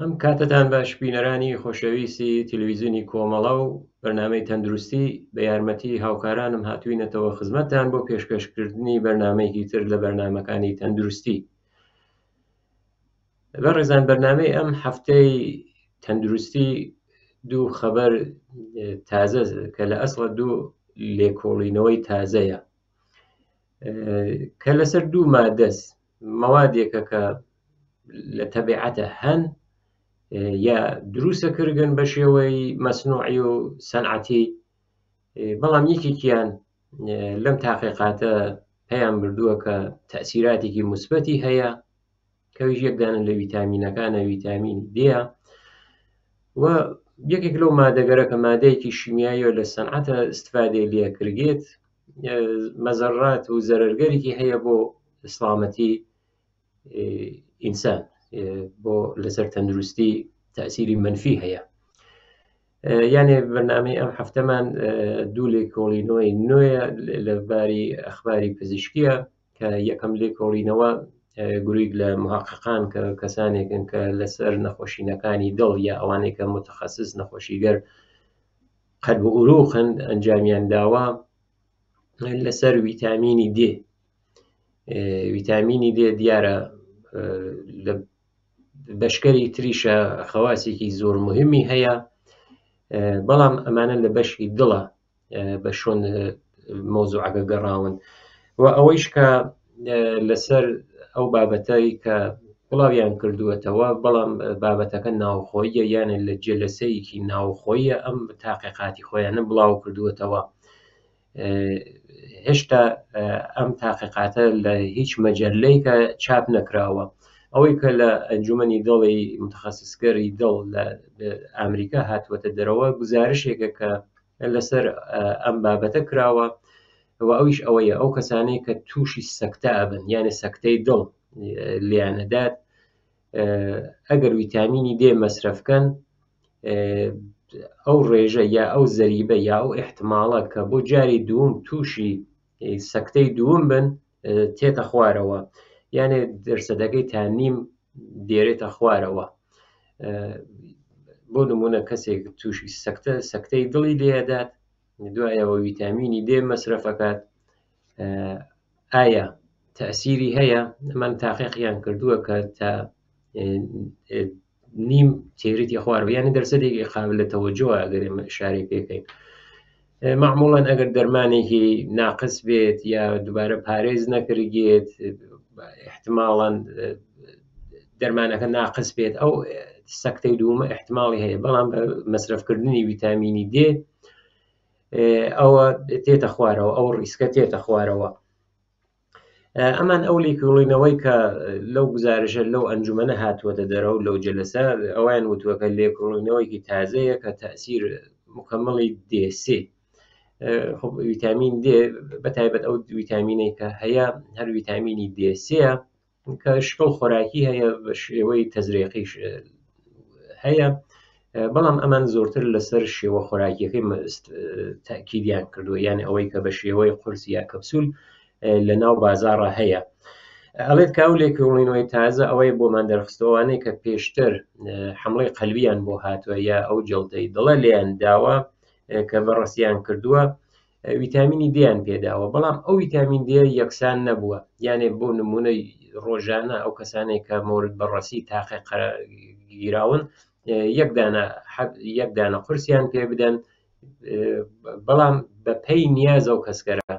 ئەم کاتتان باش بینەرانی خۆشەویستی تەلەڤیزیۆنی کۆمەڵە و بەرنامەی تەندروستی بە یارمەتی هاوکارانم هاتووینەتەوە خزمەتتان بۆ پێشکەشکردنی بەرنامەیەکی تر لە بەرنامەکانی تەندروستی. بەڕێزان، بەرنامەی ئەم هەفتەی تەندروستی دوو خەبەر تازە کە لە ئەسڵە دوو لێکۆڵینەوەی تازەیە کە لەسەر دوو مادەست مەوادێکە کە لە تەبیعەتە هەن یا دروستە کردن بە شێوەی مەسنوعی و سەنعەتی، بەڵام یەکێکیان لەم تاقیقاتە پێیان بردووە کە تەئسیراتێکی موسبەتی هەیە کەویش یەکدانە لە ڤیتامینەکانە، ڤیتامین دێە و یەکێک لەو مادەگەرە کە مادەیەکی شیمیاییە لە سەنعەتە استفادەی لێ کردێت، مەزەڕات و زەرەرگەرێکی هەیە بۆ سڵامەتی ئینسان، بۆ لەسەر تەندروستی تەئسیری منفی هەیە. یانێ بەرنامەی ئەم هەفتەمان دوو لێکۆڵینەوەی نوێیە لەباری ئەخباری پزیشکیە کە یەکەم لێکۆڵینەوە گرویک لە محققان کە کەسانێکن کە لەسەر نەخۆشینەکانی دڵ یا ئەوانەی کە متەخەسیس نەخۆشیگەر قەلب و ئوروقن ئەنجامیان داوە لەسەر ڤیتامینی دێ. ڤیتامینی دێ دیارە لە بەشکەری تریشە خەواسێکی زۆر مهمی هەیە، بەڵام ئەمانە لە بەشی دڵە بە شۆن مۆزوعەکە گەڕاون و ئەوەیش کە لەسەر ئەو بابەتەی کە بڵاویان کردووەتەوە، بەڵام بابەتەکە ناوخۆییە یانە لە جێلەسەیەکی ناوخۆییە ئەم تاقیقاتی خۆیانە بڵاو کردووەتەوە. هێشتا ئەم تاقیقاتە لە هیچ مەجەللەی کە چاپ نەکراوە. ئەوەی کە لە ئەنجومەنی دڵی متەخەسیسگەری دڵ لە ئەمریکا هاتووەتە دەرەوە گزارشێکە کە لەسەر ئەم بابەتە کراوە و ئەویش ئەوەیە ئەو کەسانەی کە تووشی سەکتە ئەبن یانە سەکتەی دڵ لیانەدات، ئەگەر ڤیتامینی دێ مەسرەفکەن، ئەو ڕێژە یا ئەو زەریبە یا ئەو ئیحتیماڵە کە بۆ جاری دووم تووشی سەکتەی دووم بن تێتە خوارەوە، یانێ دەرسەدەکەی تا نیم دێرێتە خوارەوە. بۆ نمونە کەسێک تووشی سەکتەی دڵی لێدات، دوایەوە ڤیتامینی دێ مەسرەفەکات، ئایا تەئسیری هەیە؟ ئەمان تاقیقیان کردووە کە تا نیم تێرێتی خوارەوە، یانە دەرسەدێکی قابل لە تەوەجۆە ئەگەر ئێمە ئشارەی پێ بکەین. معموڵەن ئەگەر دەرمانێکی ناقص بێت یا دووبارە پارێز نەکردێت، احتماڵاً دەرمانەکە ناقص بێت، ئەو سەکتەی دوومە احتماڵی هەیە، بەڵام بە مەسرەفکردنی ڤیتامینی دێ ئەوە تێتە خوارەوە، ئەو ڕیسکە تێتە خوارەوە. ئەمان ئەو لێکۆڵینەوەی کە لەو گزارشە لەو ئەنجومەنە هاتووەتە دەرەوە لەو جەلسە، ئەویان وتووەکە لێکۆڵینەوەیکی تازەیە کە تەئسیر مکەمەڵی دێسێ. ڤیتامین دێ بەتایبەت ئەو ڤیتامینەی کە هەیە هەر ڤیتامینی دێسەیە کە شکڵ خۆراکی هەیە، بە شێوەی تەزریقیش هەیە، بەڵام ئەمان زۆرتر لەسەر شێوە خۆراکیەکەی تاکیدیان کردووە، یان ئەوەی کە بە شێوەی قورس یا کەپسول لە ناو بازاڕە هەیە. ئەڵێت کە ئەو لێکۆڵینەوەی تازە ئەوەی بۆمان دەرخستەوانەی کە پێشتر حمڵەی قەلبیان بۆ هاتووە یا ئەو جەڵتەی دڵە لێیان داوە کە بەڕەسیان کردووە، ڤیتامینی دێیان پێداوە، بەڵام ئەو ڤیتامین دێ یەکسان نەبووە. یانێ بۆ نمونەی ڕۆژانە ئەو کەسانێک کە مورد بەڕەسی تاقیق گیراون یەک دانە قورسیان پێ بدەن، بەڵام بە پێی نیاز ئەو کەسکەرە،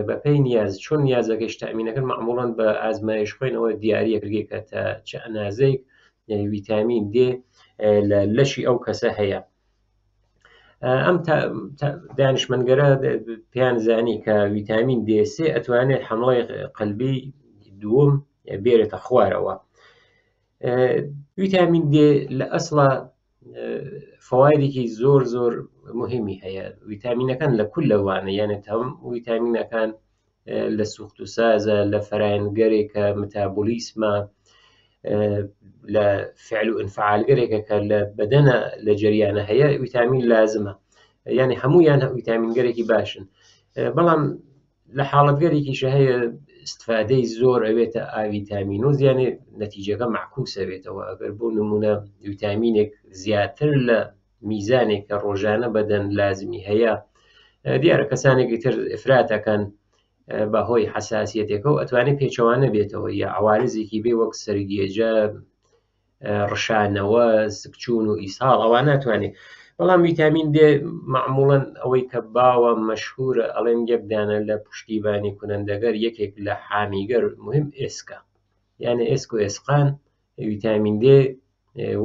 بە پێی نیاز، چۆن نیازەکەیش تەئمینەکەن معموڵەن بە ئازمایش خوێنەوە دیاریە کردێت کە تا چه ئەندازەیەک ڤیتامین دێ لە لەشی ئەو کەسە هەیە. ئەم دانیشمەنگەرە پێیان زانی کە ڤیتامین دێسێ ئەتوانێت حمڵەی قەلبی دووەم بێرێتە خوارەوە. ڤیتامین دێ لە ئەسڵە فەوایدێکی زۆر زۆر مهمی هەیە. ڤیتامینەکان لە کول لەوانە، یانێت هەم ڤیتامینەکان لە سوخت و سازە، لە فەرایندگەرێکە متابۆلیسمە، لە فعل و ئینفعالگەرێکە کە لە بەدەنە لە جەریانە هەیە، ڤیتامین لازمە، یعنی هەموویان ڤیتامینگەرێکی باشن، بەڵام لە حاڵەتگەرێکیشە هەیە استفادەی زۆر ئەوێتە ئاڤیتامینۆز، یانێ نەتیجەکە معکوسە بێتەوە. ئەگەر بۆ نمونە ویتامینێک زیاتر لە میزانێک کە ڕۆژانە بەدەن لازمی هەیە، دیارە کەسانێکی تر ئفراتەکەن بەهۆی حساسیەتێکە و ئەتوانێت پێچەوانە بێتەوە، یا عوارزێکی بێ وەک سەرگێجە، ڕشانەوە، سکچون و ئیسهاڵ، ئەوان ناتوانێت. بەڵام ویتامین دێ معموڵەن ئەوەی کە باوە مەشهورە ئەڵێن یەکدانە لە پشتیبانی کونەندەگەر، یەکێک لە حامیگەر مهم ئێسکە، یانە ئێسک و ئێسقان ویتامین دێ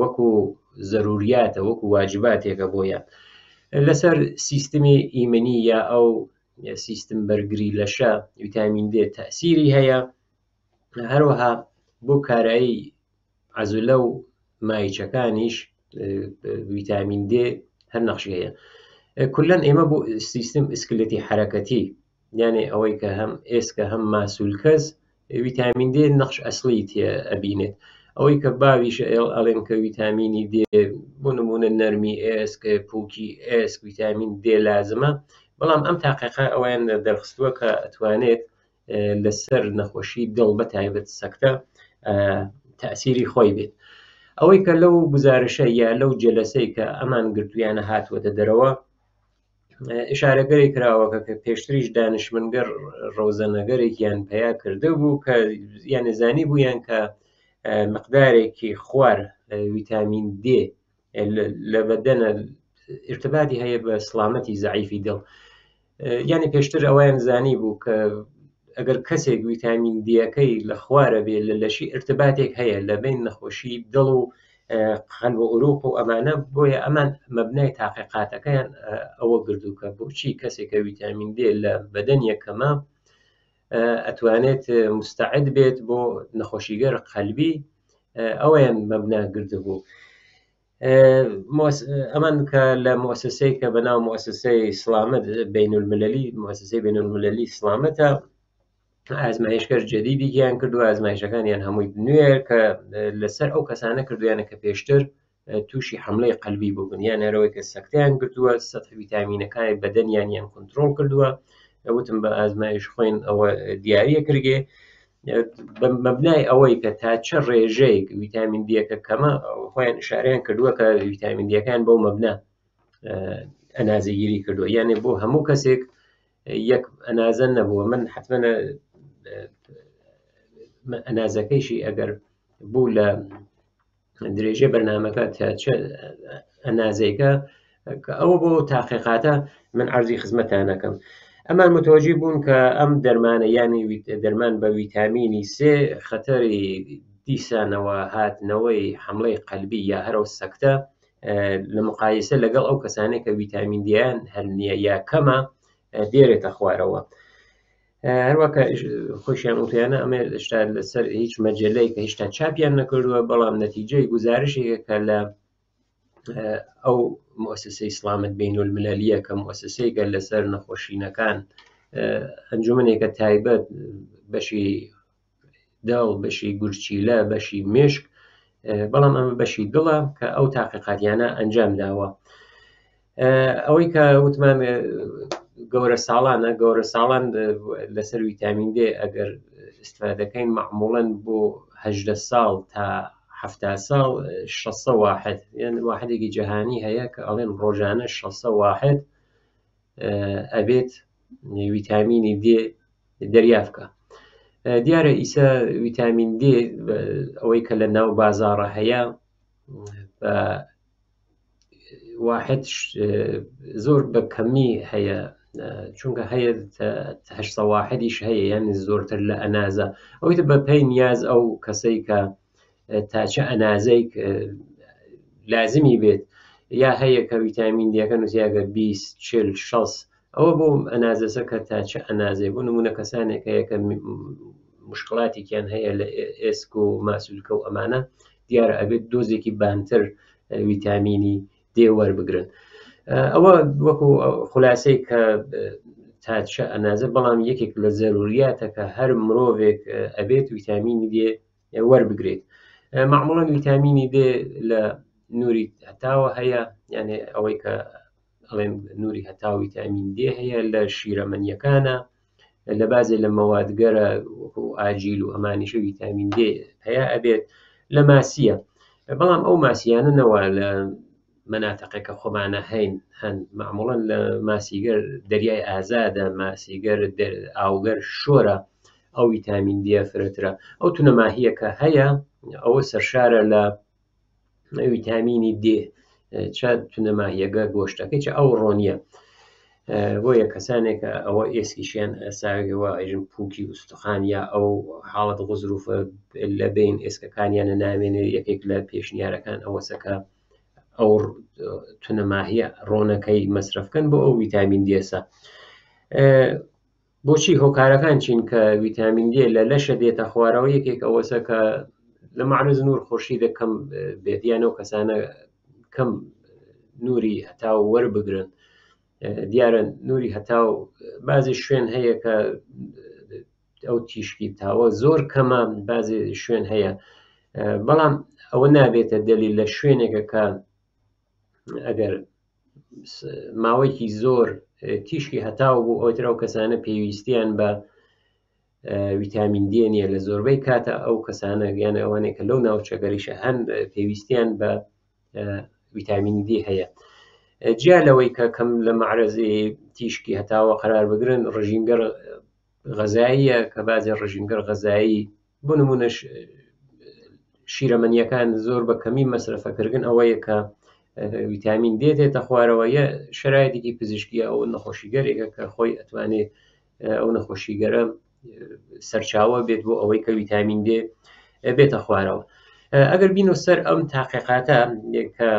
وەکو زەروریاتە، وەکو واجباتێکە بۆیان. لەسەر سیستمی ئیمنی یا ئەو سیستم بەرگری لەشە ویتامین دێ تەسیری هەیە، هەروەها بۆ کارایی عەزولە و مایچەکانیش ویتامین دێ هەر نەخشی هەیە. کولەن ئێمە بۆ سیستم ئسکلێتی حرەکەتی، یانێ ئەوەی کە هەم ئێسکە هەم ماسوولکەس، ویتامین دێ نەخش ئەسڵی تێ ئەبینێت. ئەوەی کە باویش ئەڵێن کە ویتامینی دێ بۆ نمونە نەرمی ئێسک، پووکی ئێسک، ویتامین دێ لازمە، بەڵام ئەم تاقیقە ئەویان دەرخستووە کە ئەتوانێت لەسەر نەخۆشی دڵ بەتایبەت سەکتە تەسیری خۆی بێت. ئەوەی کە لەو گزارشە یا لەو جەلەسەی کە ئەمان گرتوویانە هاتووەتە دەرەوە، ئشارەگەری کراوەکە کە پێشتریش دانشمنگەر ڕۆزەنەگەرێکیان پیا کردە بوو کە یانە زانی بوویان کە مقدارێکی خوار ویتامین دێ لە بەدەنە ارتباطی هەیە بە سڵامەتی زەعیفی دڵ. یعنی پێشتر ئەویان زانی بوو کە ئەگەر کەسێک ویتامین دیەکەی لە خوارە بێ لە لەشی ارتباطێک هەیە لە بین نەخۆشی دڵ و قەلب و عروق و ئەمانە، بۆیە ئەمان مەبنای تاقیقاتەکەیان ئەوە گردوو کە بۆچی کەسێکە ویتامین دێ لە بەدەنیە کەمە ئەتوانێت مستعد بێت بۆ نەخۆشیگەر قەلبی، ئەویان مەبنا گردبوو. ئەمان کە لە مؤسسەی کە بەناو مؤسسەی سڵامەت بینولملەلی، مؤسسەی بینولملەلی سڵامەتە، ئازمایشگەر جەدیدیان کردو، ئازمایشەکانیان هەمووی نوێ کە لەسەر ئەو کەسانە کردویانە کە پێشتر تووشی حملەی قەلبی بووبن، یان هەرەوەی کە سەکتیان کردووە، سەتح ویتامینەکانی بەدەنیان کۆنتڕۆڵ کردووە. وتم بە ئازمایش خۆین ئەوە دیاریە کردێ بە مەبنای ئەوەی کە تا چه ڕێژەیەک ویتامین دیەکە کەمە، خۆیان ئشارەیان کردووە کە ویتامین دیەکان بەو مەبنا ئەنازەگیری کردووە، یانێ بۆ هەموو کەسێک یەک ئەنازە نەبووە. من حتممە ئەنازەکەیشی ئەگەر بوو لە درێژێ بەرنامەکە تا چه ئەنازەیەکە، ئەوە بۆ تاقیقاتە من عەرزی خزمەتان دەکەم. ئەمان متوەجی بوون کە ئەم دەرمانە، یانی دەرمان بە ویتامینی سێ، خەتەری دیسانەوە هاتنەوەی حملەی قەلبی یا هەرو سەکتە لە مقایسە لەگەڵ ئەو کەسانێک کە ویتامین دییان هەر نییە یا کەمە دێرێتە خوارەوە. هەروەکە خۆشیان وتیانە ئەمە شتا لەسەر هیچ مەجلەی کە هێشتا چاپیان نەکردووە، بەڵام نەتیجەی گزارشێکە کە لە ئەو مؤسسەی سڵامەت بینولملەلیە کە مؤسسەیەکە لەسەر نەخۆشینەکان، ئەنجومەنێکە تایبەت بەشی دڵ، بەشی گورچیلە، بەشی مشک، بەڵام ئەمە بەشی دڵە کە ئەو تاقیقاتیانە ئەنجام داوە. ئەوەی کە وتمان گەورە ساڵانە، گەورە ساڵان لەسەر ویتامین دێ ئەگەر استفادەکەین معموڵەن بۆ 18 ساڵ تا 70 ساڵ 600 واحد، یعنی واحدێکی جەهانی هەیە کە ئەڵێن ڕۆژانە 600 واحد ئەبێت ویتامینی دێ دەریافکە. دیارە ئیسا ویتامین دێ ئەوەی کە لە ناو بازاڕە هەیە بە واحد زۆر بە کەمی هەیە، چونکە هەیە 800 واحدیش هەیە، یعنی زۆرتر لە ئەنازە. ئەوەی بە پێی نیاز ئەو کەسەی کە تاچە ئەنازەیەک لازمی بێت یا هەیە کە ویتامین دیەکە نووسیاگە 20 40 60، ئەوە بۆ ئەنازەسە کە تاچە ئەنازەی بۆ نمونە کەسانێک هەیە کە مشکڵاتێکیان هەیە لە ئێسک و ماسوولکە و ئەمانە، دیارە ئەبێت دۆزێکی بانتر ویتامینی دێ وەربگرن. ئەوە وەکو خولاسەی کە تاچە ئەنازە، بەڵام یەکێک لە زەروریاتە کە هەر مرۆڤێک ئەبێت ویتامینی دێ وەربگرێت. معموڵەن ویتامینی دێ لە نووری هەتاوە هەیە، یعنی ئەوەی کە ئەڵێن نووری هەتا ویتامین دێ هەیە لە شیرەمەنیەکانە، لە بازێ لە مەوادگەرە وەکو ئاجیل و ئەمانیشە ویتامین D هەیە ئەبێت لە ماسیە. بەڵام ئەو ماسیانەوە لە مناتقێکە خۆمانە هەن معموڵەن لە ماسیگەر دەریای ئازادە، ماسیگەر ئاوگەر شۆرە، ئەو ویتامین D فرەترە. ئەو تونەماهیە کە هەیە ئەوە سەرشارە لە ویتامینی D. چا تونەماهیەگە گۆشتەکەی چ ئەو ڕۆنیە بۆیە کەسانێکە ئەوە ئێسکیشیان ئەساویەوە ئەژن پووکی ئوستخوان یا ئەو حاڵەت غوزروفە لە بین ئێسکەکانیانە نامێنێت یەکێک لە پێشنیارەکان ئەوەسەکە ئەو تونەماهیە ڕۆنەکەی مەصرفکەن بۆ ئەو ویتامین دێسە. بۆچی هۆکارەکان چین کە ویتامین D لە لەشە دێتە خوارەوە یەکێک ئەوەسە کە لە معرض نور خورشیدە کەم بێت یانەوە کەسانە کەم نووری هەتاو وەربگرن. دیارە نووری هەتاو بازی شوێن هەیە کە ئەو تیشکی تاوە زۆر کەمە، بازی شوێن هەیە، بەڵام ئەوە نابێتە دلیل لە شوێنێکە کە ئەگەر ماوەیەکی زۆر تیشکی هەتاو بوو ئەوتر ئەو کەسانە پێویستیان بە ویتامین D نیە لە زۆربەی کاتە ئەو کەسانە گیانە ئەوانێک کە لەو ناوچەگەریشە هەن پێویستیان بە ویتامینی D هەیە. جیا لەوەی کە کەم لە معرەزی تیشکی هەتاوە قرار بگرن ڕژیمگەر غەزاییە کە بازی ڕژیمگەر غەزایی بۆ نمونەش شیرەمەنیەکان زۆر بە کەمی مەصرفەکردن ئەوەیە کە ویتامین D دێتە خوارەوە. یە شرایطێکی پزیشکیە ئەو نەخۆشیگەرێکە کە خۆی ئەتوانێت ئەو نەخۆشیگەرە سەرچاوە بێت بۆ ئەوەی کە ویتامین D بێتە خوارەوە. ئەگەر بینۆ سەر ئەم تاقیقاتە کە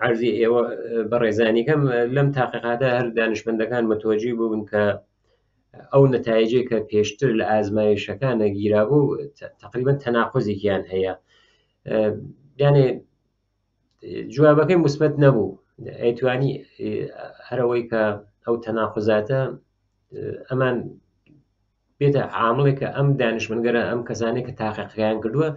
عەرزی ئێوە بەڕێزانیکەم، لەم تاقیقاتە هەر دانیشمەندەکان متوەجی بوون کە ئەو نەتایجێک کە پێشتر لە ئازمایشەکانە گیرابوو تقریبا تەناقوزێکیان هەیە، یانێ جوابەکەی موسبەت نەبوو. ئەیتوانی هەرەوەی کە ئەو تەناقوزاتە ئەمان بێتە عامڵێک کە ئەم دانیشمەنگەرە ئەم کەسانێک کە تاقیقیان کردووە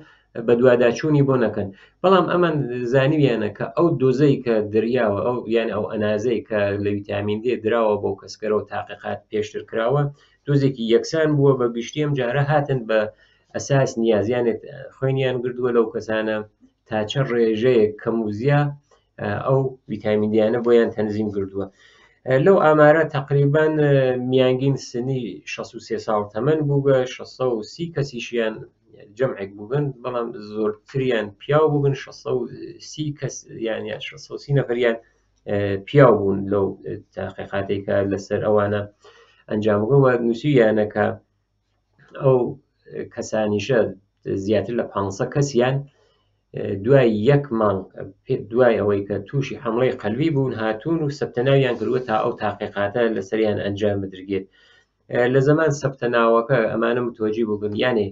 بە دوواداچوونی بۆ نەکەن. بەڵام ئەمان زانیویانە کە ئەو دۆزەی کە دریاوە ئەو یعنی ئەو ئەنازەی کە لە ویتامین D دراوە بۆ کەسکەرەوە تاقیقات پێشتر کراوە دۆزێکی یەکسان بووە، بە گشتی ئەم جارە هاتن بە ئەساس نیازیانێت خوێنیان گردووە لەو کەسانە تا چە ڕێژەیەک کەم و زیا ئەو ویتامین دیانە بۆیان تەنزیم کردووە. لەو ئامارە تقریبا میانگین سنی 63 ساڵ تەمەن بوو بە 630 کەسیشیان جەمعێک بووبن، بەڵام زۆرتریان پیاو بووبن 630 کەس یان 630 نەفەریان پیاو بوون لەو تاقیقاتێکە لەسەر ئەوانە ئەنجامگەوە نووسیانە کە ئەو کەسانیشە زیاتر لە 500 کەسیان دوای یەک مانگ دوای ئەوەی کە تووشی حملەی قەلبی بوون هاتوون و سەپتەناویان کردووە تا ئەو تاقیقاتە لەسەریان ئەنجام بدرێت. لە زەمان سەپتەناوەکە ئەمانە متوەجی بووبن یانێ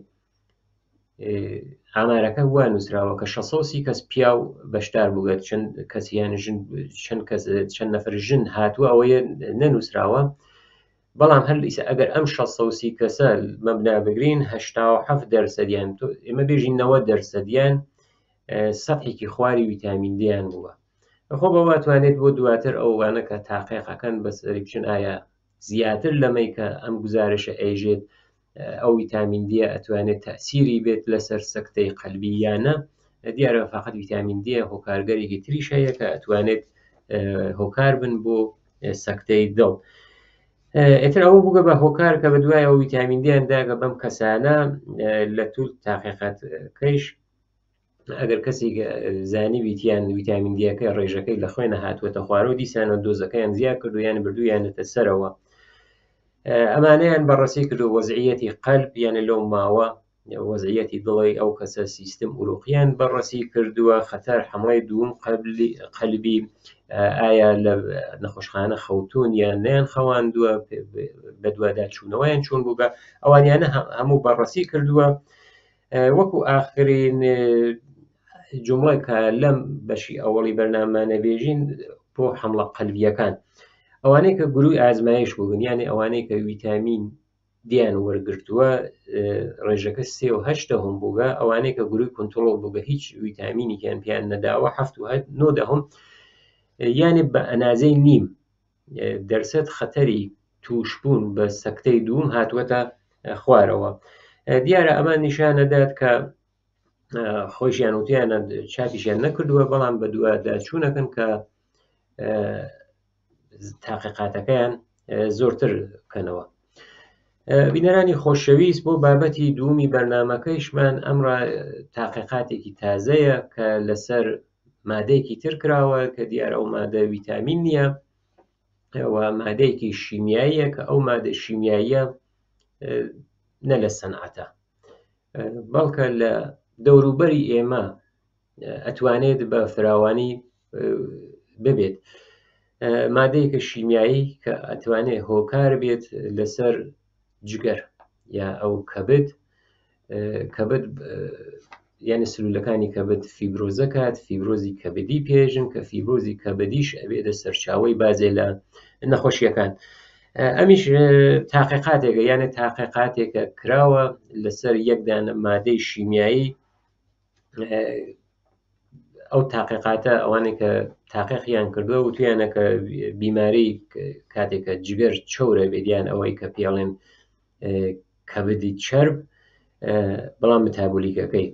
ئامارەکە وا نووسراوە کە 630 کەس پیاو بەشدار بووگەت، چەند کەسیان چەند نەفەر ژن هاتووە ئەوەیە نەنووسراوە. بەڵام هەر ئەگەر ئەم 630 کەسە مەبنا بگرین 87% ئێمە بێژین 90% سەحێکی خواری ویتامین دیان بووە. خۆ بەوا توانێت بۆ دواتر ئەوانە کە تاقیقەکەن بەسەری بچن ئایا زیاتر لەمەی کە ئەم گزارشە ئەیژێت ئەو ویتامین دی ئەتوانێت تەسیری بێت لەسەر سەکتەی قەلبی یانە. دیارە فقط ویتامین دی هۆکارگەرێکی تریش هەیە کە ئەتوانێت هۆکار بن بۆ سەکتەی دڵ. ئێتر ئەوە بووگە بە هۆکار کە بە دوای ئەو ویتامین دیان داگە بەم کەسانە لە توول تاقیقات کەیش ئەگەر کەسی زانی ویتیان ویتامین دیەکەی ڕێژەکەی لە خوێنە هاتووەتە خوارەوە دیسانە دۆزەکەیان زیاد کردویان بردوویانێتە سەرەوە. ئەمانەیان بەڕەسی کردو وەزعیەتی قەلب یانە لەو ماوە وەزعیەتی دڵی ئەو کەسە سیستم ئوروقیان بەڕەسی کردووە، خەتەر حمڵەی دووم قەلبی ئایا لە نەخۆشخانە خەوتون یان نیان خەواندووە بە دوواداچوونەوەیان چۆن بووگە، ئەوانیانە هەموو بەڕەسی کردووە. وەکو ئاخرین جمڵە کە لەم بەشی ئەوەڵی بەرنامانە بێژین بۆ حمڵە قەلبیەکان ئەوانەی کە گروی ئازمایش بوون یعنی ئەوانەی کە ویتامین دیان وەرگرتووە ڕێژەکە 3.8 بووگە، ئەوانەی کە گروی کۆنترۆڵ بووگە هیچ ویتامینیان پیان نەداوە 7.9 یعنی بە ئەنازەی نیم دەرسەد خەتەری توشبوون بە سەکتەی دووم هاتووەتە خوارەوە. دیارە ئەمە نیشانەدات کە خۆشیان وتیانە چاپیشیان نەکردووە، بەڵام بە دوواداچوونەکەن کە تاقیقاتەکەیان زۆرتر بکەنەوە. بینەرانی خۆشەویست، بۆ بابەتی دوومی بەرنامەکەیشمان ئەمڕە تاقیقاتێکی تازەیە کە لەسەر مادەیەکی تر کراوە کە دیارە ئەو مادە ڤیتامین نییە، و مادەیەکی شیمیاییە کە ئەو مادە شیمیاییە نە لە سەنعەتە، بەڵکە لە دەوروبەری ئێمە ئەتوانێت بە فراوانی ببێت. مادەیەکە شیمیایی کە ئەتوانێت هۆکار بێت لەسەر جگەر یا ئەو کەبد یعنی سلولەکانی کەبد فیبرۆزە کات، فیبرۆزی کەبدی پێژن کە فیبرۆزی کەبدیش ئەبێتە سەرچاوەی بازێ لە نەخۆشیەکان. ئەمیش تاقیقاتێکە، یانە تاقیقاتێکە کراوە لەسەر یەکدانە مادەی شیمیایی. ئەو تاقیقاتە ئەوانێک کە تاقیقیان کردووە وتویانە کە بیماری کاتێکە جگەر چەورە بێت، یان ئەوەی کە پێڵێن کەبدی چرب، بەڵام متابولیکەکەی.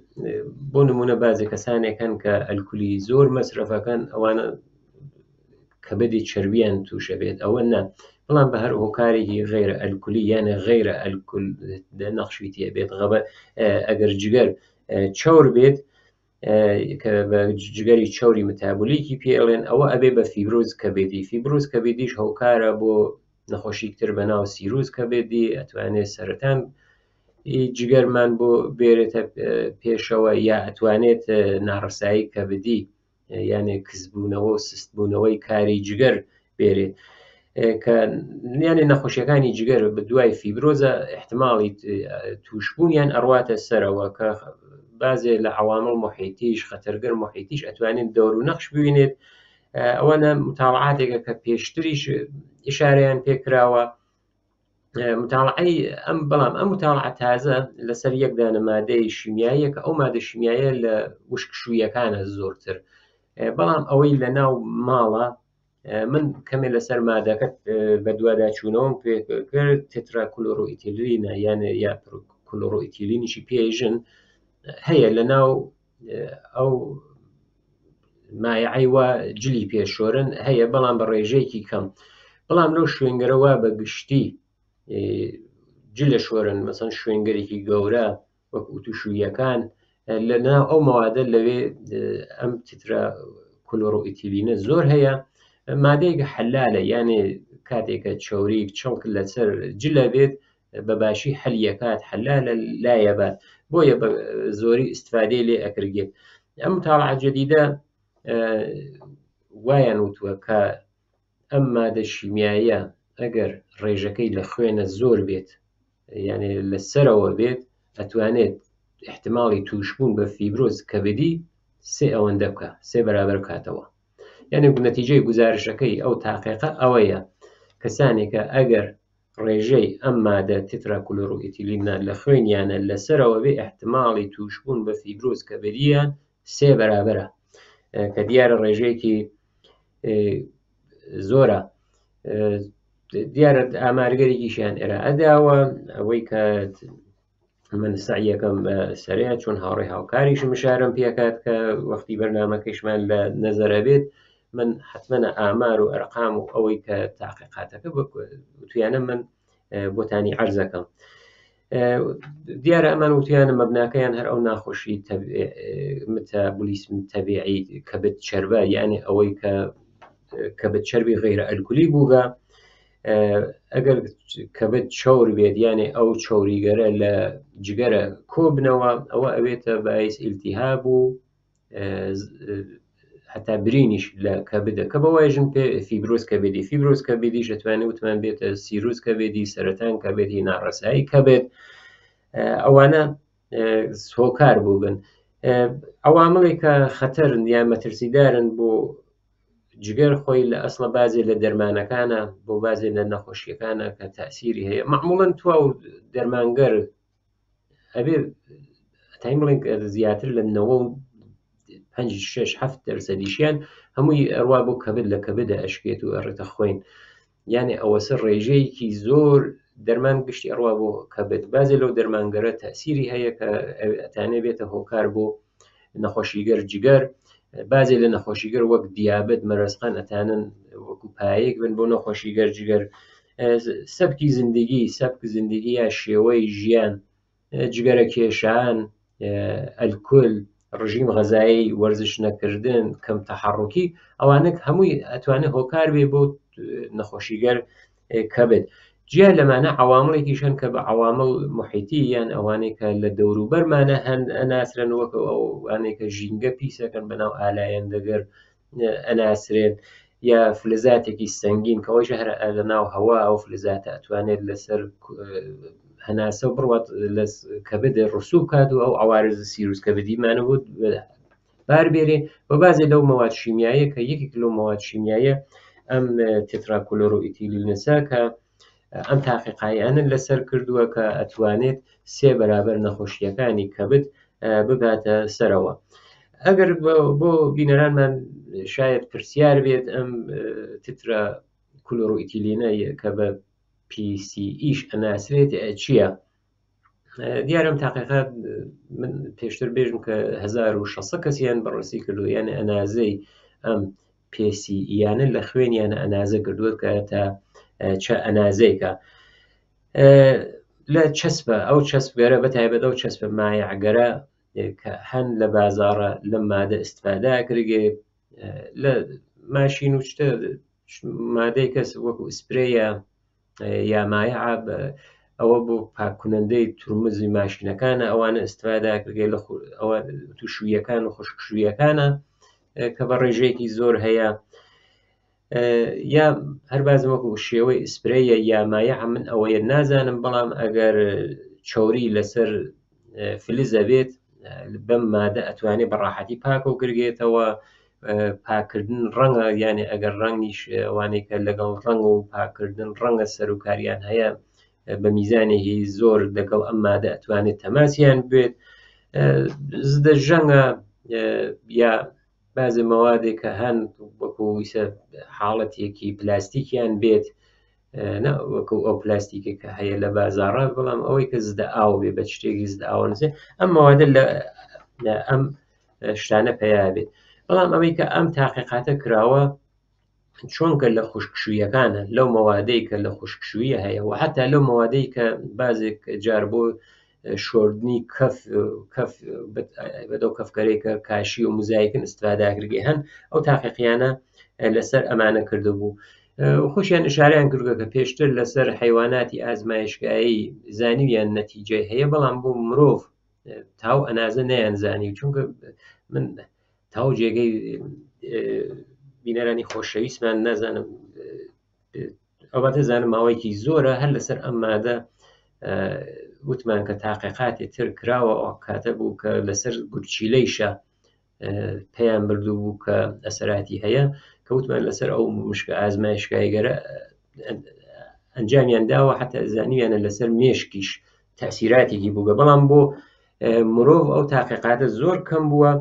بۆ نمونە بازێ کەسانێک هەن کە ئەلکولی زۆر مەسرەفەکەن، ئەوانە کەبدی چربیان تووشە بێت، ئەوە نا، بەڵام بە هەر هۆکارێکی غیرە ئەلکولی یانە غیرە ئەلکول نەخشوی تێ بێت. ئەگەر جگەر چەور بێت کە بە جگەری چەوری متابولیکی پێڵێن، ئەوە ئەبێ بە فیبرۆز کەبدی. فیبرۆز کەبدیش هۆکارە بۆ نەخۆشیتر بەناو سیروز کەبدی، ئەتوانێت سەرەتان جگەرمان بۆ بێرێتە پێشەوە، یا ئەتوانێت ناڕەسایی کەبدی یانێ کزبوونەوە و سستبوونەوەی کاری جگەر بێرێت، کە یانێ نەخۆشیەکانی جگەر بە دوای فیبرۆزە احتماڵی توشبوونیان ئەڕواتە سەرەوە، کە بازێ لە عوامڵ محیتیش خەتەرگەر محیتیش ئەتوانێت دەور و نەخش ببینێت. ئەوەنە متاڵعاتێکە کە پێشتریش ئیشارەیان پێکراوە. متاڵعەی بەڵام ئەم متاڵعە تازە لەسەر یەکدانە مادەی شیمیاییە کە ئەو مادە شیمیاییە لە وشکشوویەکانە زۆرتر، بەڵام ئەوەی لە ناو ماڵە من کەمێ لەسەر مادەکەت بە دوواداچوونەوەم پێکرد. تێتراکلۆرۆئیتیلینە یانە یا کلۆرۆئیتیلینیشی پێژن هەیە لە ناو ئەو مایعی وە جلی پێشۆرن هەیە، بەڵام بە ڕێژەیەکی کەم. بەڵام لەو شوێنگەرەوە بە گشتی جلە شۆرن، مەسەن شوێنگەرێکی گەورە وەک ئوتوشویەکان، لە ناو ئەو مەوادە لەوێ ئەم تێتراکلۆرۆئیتیلینە زۆر هەیە. مادەیەکە حەلالە، یانێ کاتێکە چەوری چڵک لەسەر جلە بێت بە باشی حەلیەکات، حەلالە لایەبات، بۆیە بە زۆری ئیستفادەی لێ ئەکرێت. ئەم متاڵعە جەدیدە وایان وتووە کە ئەم مادە شیمیاییە ئەگەر ڕێژەکەی لە خوێنە زۆر بێت، یانێ لەسەرەوە بێت، ئەتوانێت احتماڵی توشبوون بە فیبرۆز کەبدی 3 ئەوەندە بکە، 3 بەرابەر کاتەوە. یعنی نەتیجەی گزارشەکەی ئەو تاقیقە ئەوەیە، کەسانێکە ئەگەر ڕێژەی ئەم مادە تێتراکلۆرۆئیتیلینە لە خوێنیانە لەسەرەوە بێ، احتماڵی توشبوون بە فیبرۆز کەبدیان 3 بەرابەرە، کە دیارە ڕێژەیەکی زۆرە. دیارە ئامارگەرێکیشیان ئێرە ئەداوە، ئەوەی کە من سعیەکەم بە سەرەیە چۆن هاوڕێی هاوکاریشم شارم پێکات کە وەختی بەرنامەکەیشمان لە نەزەرە بێت، من حتممە ئامار و ئەرقام و ئەوەی کە تاقیقاتەکە وتویانە من بۆتانی عەرزەکەم. دیارە ئەمان وتیانە مەبناکەیان هەر ئەو ناخۆشی متابولیسم تەبیعی کەبد چربە، یعنی ئەوەی کە کەبد چربی غیرە ئەلکولی بووگە. ئەگەر کەبد چەور بێت، یانێ ئەو چەوریگەرە لە جگەرە کۆبنەوە، ئەوە ئەوێتە باعث ئیلتیهاب و حتا برینیش لە کەبدە، کە بەوایژن پێ فیبرۆز کەبدی. فیبرۆز کەبدیش ئەتوانێت وتمان بێتە سیروز کەبدی، سەرەتان کەبدی، ناڕەسایی کەبد، ئەوانە هۆکار بووبن. عوامڵێک کە خەتەرن یان مەترسیدارن بۆ جگەر، خۆی لە ئەسڵە بازێ لە دەرمانەکانە، بۆ بازێ لە نەخۆشیەکانە کە تاسیری هەیە. معموڵەن توا و دەرمانگەر ئەبێ تایم بڵێن زیاتر لە 96-7% هەمووی ئەڕوا بۆ کەبد لە کەبدە ئەشکێت و ئەڕێتە خوێن. یعنی ئەوەسە ڕێژەیەکی زۆر دەرمان گشتی ئەڕوا بۆ کەبد. بازێ لەو دەرمانگەرە تەسیری هەیە کە ئەتانێ بێتە هۆکار بۆ نەخۆشیگەر جگەر. بازێ لە نەخۆشیگەر وەک دیابەت مەرەسقان ئەتانن وەکو پایەک بن بۆ نەخۆشیگەر جگەر. سەبکی زیندگی یا شێوەی ژیان، جگەرە کێشان، ئەلکۆل، ڕژیم غەزایی، وەرزش نەکردن، کەم تەحەڕوکی، ئەوانە هەمووی ئەتوانێت هۆکار بێ بۆ نەخۆشیگەر کەبد. جیا لەمانە عوامڵێکیشن کە بە عوامڵ محیتی یان ئەوانەی کە لە دەوروبەرمانە هەن ئەناسرن، وەکو ئەوانەی کە ژینگە پیسەکەن بەناو ئالایەندەگەر ئەناسرێن، یا فلزاتێکی سەنگین کەەوەیش هەر لەناو هەوا ئەو فلزاتە ئەتوانێت لەسەر هەناسە بڕوات لە کەبد ڕسوب کات و ئەو عوارض سیروس کەبدیمانە بوو باربێرێ. بە بازێ لەو مەواد شیمیایە کە یەکێک لەو مەواد شیمیایە ئەم تێتراکلۆرۆئیتیلینەسە کە ئەم تاقیقایانە لەسەر کردووە کە ئەتوانێت 3 بەرابەر نەخۆشیەکانی کەبد بباتە سەرەوە. ئەگەر بۆ بینەرانمان شاید پرسیار بێت ئەم تێتراکلۆرۆئیتیلینە کە بە PCEش ئەناسرێت چییە؟ دیارم تاقیقات من پێشتر بێژم کە 1600 کەسیان بەڕێسی کردو، یانە ئەنازەی ئەم PCEیانە لە خوێنیانە ئەنازە کردووە کە تا چە ئەنازەیکە لە چەسبە ئەو چەسبگەرە بەتایبەت ئەو چەسبە مایعگەرە کە هەن لە بازاڕە لەم مادە ئیستفادا کردێ لە ماشین و شتە مادەی کەس وەکو ئسپرەیە یا مایع ئەوە بۆ پاککنەندەی تورمزی ماشینەکانە ئەوانە ئیستفادا کردێ لە ئەوە تووشویەکان و خوشکشویەکانە کە بە ڕێژەیەکی زۆر هەیە، یا هەر بازم وەکو شێوەی ئسپرەیە یا مایع من ئەوەیە نازانم، بەڵام ئەگەر چۆری لەسەر فلزە بێت بەم مادە ئەتوانێت بەڕاحەتی پاکە و گرگێتەوە. پاکردن ڕەنگە، یانێ ئەگەر ڕەنگیش ئەوانەی کە لەگەڵ ڕەنگ و پاکردن ڕەنگە سەرۆکاریان هەیە بە میزانێکی زۆر لەگەڵ ئەم مادە ئەتوانێت تەماسیان بێت. زدە ژەنگە یا بازی مەوادێک کە هەن وەکو حاڵەتێکی پلاستیکیان بێت، وەکو ئەو پلاستیکە کە هەیە لە بازاڕە، بەڵام ئەوەی کە زدە ئاو بێ بە شتێکی زدە ئاو نزێ، ئەم مەوادە لە ئەم شتانە پەیا بێت. بەڵام ئەوەی کە ئەم تاقیقاتە کراوە چۆنکە لە خوشکشویەکانە، لەو مەوادەی کە لە خوشکشویە هەیە و حتا لەو مەوادەی کە بازێک جار بۆ شۆردنی کەف بەدەو کەفکەرەی کە کاشی و مزایکن ئستفاداکرێ هەن، ئەو تاقیقیانە لەسەر ئەمانە کردبوو. خۆشیان ئشاریان کردووە کە پێشتر لەسەر حیواناتی ئازمایشگایی زانیویان نەتیجەی هەیە، بەڵام بۆ مرۆڤ تاو ئەنازە نەیانزانی، چونکە من تاو جێگەی بینەرانی خۆشەویستمان نازانم، ئەوباتە زانم ماوەیەکی زۆرە هەر لەسەر ئەم مادە وتمان کە تاقیقاتی تر کراوە، ئەو کاتە بوو کە لەسەر گورچیلەیشە پێیان بردوو بوو کە ئەسەراتی هەیە، کە وتمان لەسەر ئەو مشکە ئازمایشگایگەرە ئەنجامیان داوە، حتا زانیویانە لەسەر مێشکیش تەسیراتێکی بووگە، بەڵام بۆ مرۆڤ ئەو تاقیقاتە زۆر کەم بووە.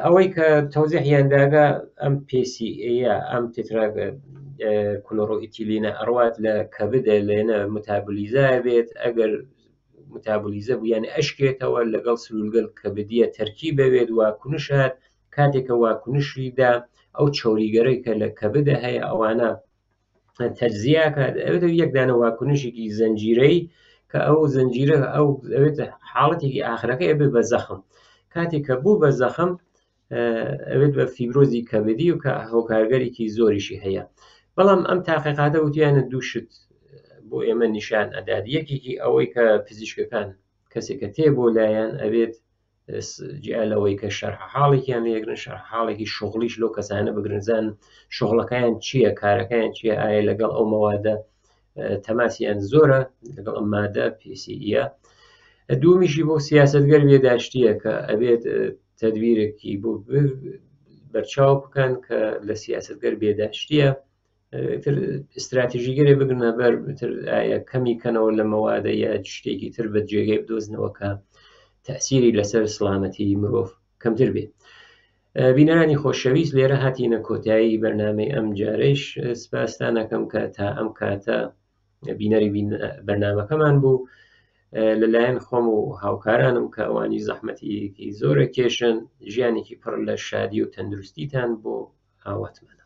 ئەوەی کە تەوزیحیان داگا ئەم PCA ئەم تێتراکلۆرۆئیتیلینە ئەڕوات لە کەبدە لێنە متابولیزە بێت، ئەگەر متابولیزە بوو یانە ئەشکێتەوە لەگەڵ سلولگەل کەبدیە تەرکیب بەوێت، واکنش هات، کاتێکە واکنشیدا ئەو چۆریگەرەی کە لە کەبدە هەیە ئەوانە تەجزیەکە ئەوێت یەک دانە واکنشێکی زەنجیرەی کە ئەو زەنجیرە ئەوێت حاڵەتێکی ئاخرەکەی ئەبێ بە زەخم، کاتێک کە بوو بە زەخم ئەوێت بە فیبرۆزی کەبدی و کە هۆکارگەرێکی زۆریشی هەیە. بەڵام ئەم تاقیقاتە وتیانە دووشت بۆ ئێمە نیشان ئەدات. یەکێکی ئەوەی کە پزیشکەکان کەسێکە تێبۆ لایەن ئەبێت جیالەوەی کە شەرح حاڵێکیان لێگرن، شەرح حاڵێکی شغلیش لەو کەسانە بگرنجان شغڵەکەیان چییە، کارەکەیان چییە، ئایا لەگەڵ ئەو مەوادە تەماسیان زۆرە لەگەڵ ئەم مادە PCE. دومیشی بۆ سیاسەتگەر بێداشتیە کە ئەبێت تەدویرێکی بۆ بەرچاو بکەن کە لە سیاسەتگەر بێداشتیە، استراتیژیگەرێ بگرنە بەر ئایا کەمی کەنەوە لە مەوادە یا شتێکی تر بە جێگەی بدۆزنەوە کە تەسیری لەسەر سڵامەتی مرۆڤ کەمتر بێت. بینەرانی خۆشەویست لێرە هاتیینە کۆتایی بەرنامەی ئەم جارەیش سپاسان دەکەم کە تا ئەم کاتە بینەری بەرنامەکەمان بوو لەلایەن خۆم و هاوکارانم کە ئەوانی زەحمەتێکی زۆرە کێشن ژیانێکی پڕ لە شادی و تەندروستیتان بۆ ئاواتمان.